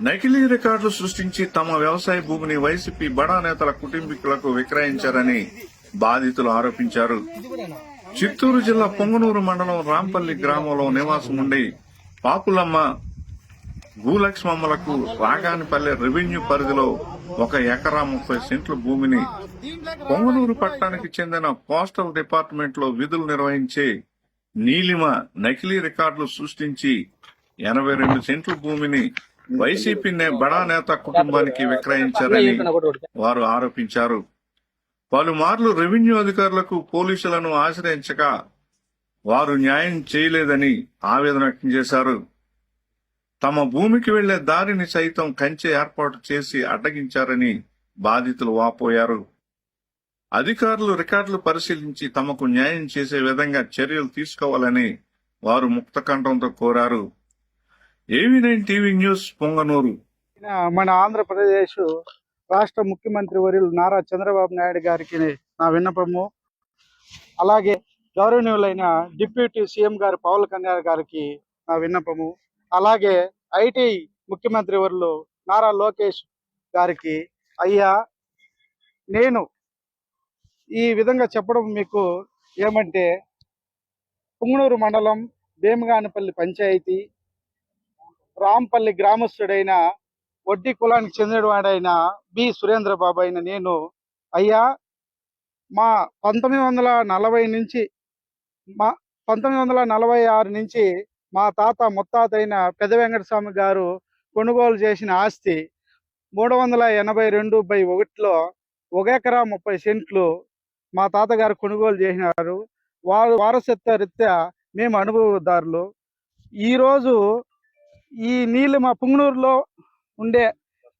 నకిలీ రికార్డులు సృష్టించి తమ వ్యవసాయ భూమిని వైసీపీ బడా నేతల కుటుంబీకులకు విక్రయించారని బాధితులు ఆరోపించారు. చిత్తూరు జిల్లా పొంగనూరు మండలం రాంపల్లి గ్రామంలో నివాసం ఉండి పాపులమ్మ భూలక్ష్మమ్మలకు రాగానిపల్లె రెవెన్యూ పరిధిలో 1 ఎకరా 30 సెంట్ల భూమిని పొంగనూరు పట్టణానికి చెందిన పోస్టల్ డిపార్ట్మెంట్ లో విధులు నిర్వహించే నీలిమ నకిలీ రికార్డులు సృష్టించి 82 సెంట్ల భూమిని వైసీపీ బడా నేత కుటుంబానికి విక్రయించారని వారు ఆరోపించారు. పలుమార్లు రెవెన్యూ అధికారులకు పోలీసులను ఆశ్రయించగా వారు న్యాయం చేయలేదని ఆవేదన వ్యక్తం చేశారు. తమ భూమికి వెళ్లే దారిని సైతం కంచె ఏర్పాటు చేసి అడ్డగించారని బాధితులు వాపోయారు. అధికారులు రికార్డులు పరిశీలించి తమకు న్యాయం చేసే విధంగా చర్యలు తీసుకోవాలని వారు ముక్తకంఠంతో కోరారు. AV9 TV news Punganur. మన ఆంధ్రప్రదేశ్ రాష్ట్ర ముఖ్యమంత్రి వర్యులు నారా చంద్రబాబు నాయుడు గారికి నా విన్నపము, అలాగే గౌరవనీయులైన డిప్యూటీ సీఎం గారు పవన్ కళ్యాణ్ గారికి నా విన్నపము, అలాగే ఐటీ ముఖ్యమంత్రి వర్యులు నారా లోకేష్ గారికి, అయ్యా నేను ఈ విధంగా చెప్పడం మీకు ఏమంటే, పుంగనూరు మండలం భీమగానపల్లి పంచాయతీ రాంపల్లి గ్రామస్తుడైన వడ్డీ కులానికి చెందినవాడైన బి సురేంద్రబాబు అయిన నేను, అయ్యా మా 1940 నుంచి 1946 నుంచి మా తాత ముత్తాత అయిన పెద్ద వెంకటస్వామి గారు కొనుగోలు చేసిన ఆస్తి 382/1లో 1 ఎకరా 30 సెంట్లు మా తాతగారు కొనుగోలు చేసినారు. వారు వారసత్వ రీత్యా మేము అనుభవదారులు. ఈరోజు ఈ నీలిమ పుంగనూరులో ఉండే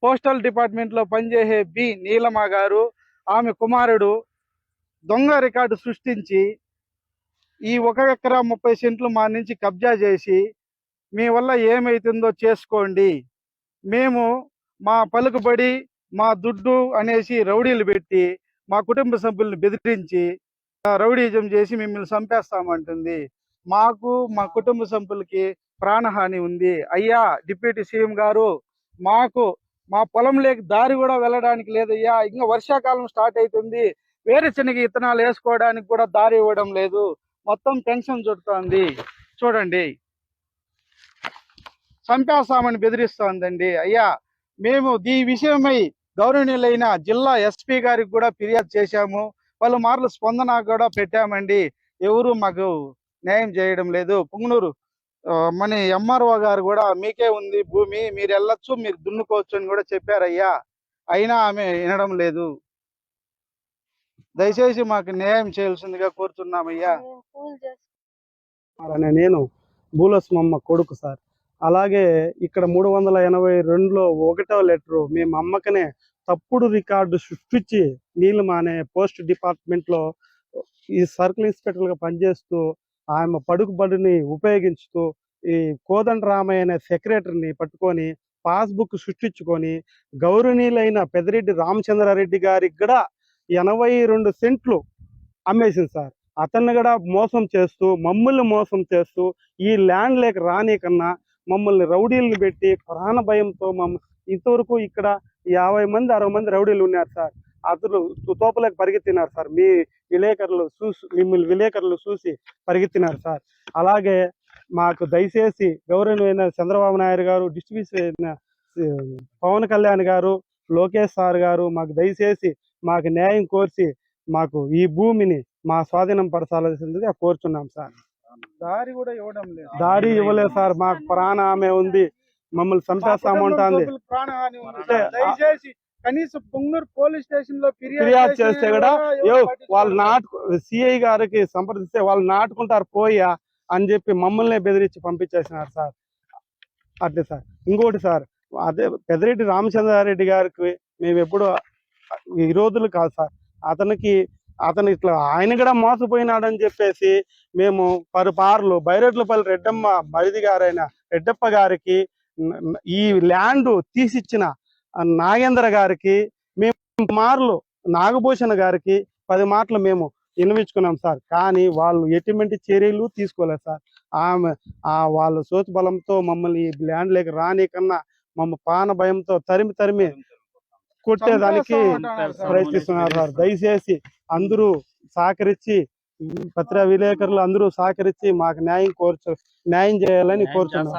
పోస్టల్ డిపార్ట్మెంట్లో పనిచేసే బి నీలమ గారు, ఆమె కుమారుడు దొంగ రికార్డు సృష్టించి ఈ 1 ఎకరా 30 సెంట్లు మా నుంచి కబ్జా చేసి, మీ వల్ల ఏమైతుందో చేసుకోండి, మేము మా పలుకుబడి మా దుడ్డు అనేసి రౌడీలు పెట్టి మా కుటుంబ సభ్యులను బెదిరించి రౌడీజం చేసి మిమ్మల్ని చంపేస్తామంటుంది. మాకు మా కుటుంబ సభ్యులకి ప్రాణహాని ఉంది. అయ్యా డిప్యూటీ సీఎం గారు, మాకు మా పొలంలోకి దారి కూడా వెళ్ళడానికి లేదయ్యా. ఇంకా వర్షాకాలం స్టార్ట్ అవుతుంది, వేరుశనగ విత్తనాలు వేసుకోవడానికి కూడా దారి ఇవ్వడం లేదు. మొత్తం టెన్షన్ చుడుతోంది. చూడండి, చంపేస్తామని బెదిరిస్తోందండి. అయ్యా మేము ఈ విషయమై గౌరవనీయులైన జిల్లా ఎస్పీ గారికి కూడా ఫిర్యాదు చేశాము, పలుమార్లు స్పందన కూడా పెట్టామండి. ఎవరు మాకు న్యాయం చేయడం లేదు. పుంగనూరు మన ఎంఆర్ఓ గారు కూడా మీకే ఉంది భూమి, మీరు వెళ్ళొచ్చు, మీరు దున్నుకోవచ్చు అని కూడా చెప్పారయ్యా. అయినా ఆమె వినడం లేదు. దయచేసి మాకు న్యాయం చేయాల్సిందిగా కోరుతున్నామయ్యా. నేను భూలక్ష్మమ్మ కొడుకు సార్. అలాగే ఇక్కడ 382లో 1వ లెటరు మేము అమ్మకనే తప్పుడు రికార్డు సృష్టించి నీలిమ అనే పోస్ట్ డిపార్ట్మెంట్లో ఈ సర్కిల్ ఇన్స్పెక్టర్గా పనిచేస్తూ ఆమె పడుకుబడిని ఉపయోగించుతూ ఈ కోదండరామయ్య అనే సెక్రటరీని పట్టుకొని పాస్బుక్ సృష్టించుకొని గౌరవనీయులైన పెద్దిరెడ్డి రామచంద్రారెడ్డి గారికి కూడా 82 సెంట్లు అమ్మేసింది సార్. అతన్ని కూడా మోసం చేస్తూ మమ్మల్ని మోసం చేస్తూ ఈ ల్యాండ్ లేక రానికన్నా మమ్మల్ని రౌడీలను పెట్టి ప్రాణ భయంతో ఇంతవరకు ఇక్కడ 50 మంది 60 మంది రౌడీలు ఉన్నారు సార్. అతను తోపలేక పరిగెత్తినారు సార్. మిమ్మల్ని విలేకరులు చూసి పరిగెత్తినారు సార్. అలాగే మాకు దయచేసి గౌరవనీయమైన చంద్రబాబు నాయుడు గారు, డిస్ట్రిబ్యూషన్ పవన్ కళ్యాణ్ గారు, లోకేష్ సార్ గారు మాకు దయచేసి మాకు న్యాయం కోర్చి మాకు ఈ భూమిని మా స్వాధీనం పరచాల్సిందిగా కోరుచున్నాం సార్. దారి కూడా ఇవ్వడం లేదు. దారి ఇవ్వలేదు సార్. మాకు ప్రాణ ఆమె ఉంది, మమ్మల్ని చంపేస్తామంటుంది. దయచేసి కనీసం పొంగనూరు పోలీస్ స్టేషన్ లో ఫిర్యాదు చేస్తే కూడా వాళ్ళు సిఐ గారికి సంప్రదిస్తే వాళ్ళు నాటుకుంటారు పోయా అని చెప్పి మమ్మల్ని బెదిరించి పంపించేసినారు సార్. అట్లే సార్. ఇంకోటి సార్, అదే పెద్దిరెడ్డి రామచంద్రారెడ్డి గారికి మేము ఎప్పుడు ఈ రోజులు కాదు సార్, అతను ఇట్లా ఆయన కూడా మోసపోయినాడని చెప్పేసి మేము పలుపార్లు బైరెడ్లపల్లి రెడ్డమ్మ మరిది గారైన రెడ్డప్ప గారికి, ఈ ల్యాండ్ తీసిచ్చిన నాగేంద్ర గారికి, మేము మార్లు నాగభూషణ గారికి 10 మాటలు మేము విన్నవించుకున్నాం సార్. కానీ వాళ్ళు ఎటువంటి చర్యలు తీసుకోలేదు సార్. వాళ్ళు సోతు బలంతో మమ్మల్ని ఈ ల్యాండ్ లేక రానికన్నా మమ్మ పాన భయంతో తరిమి తరిమి కొట్టేదానికి ప్రయత్నిస్తున్నారు సార్. దయచేసి అందరూ సహకరించి పత్రికా విలేకరులు అందరూ సహకరించి మాకు న్యాయం చేయాలని కోరుతున్నాం.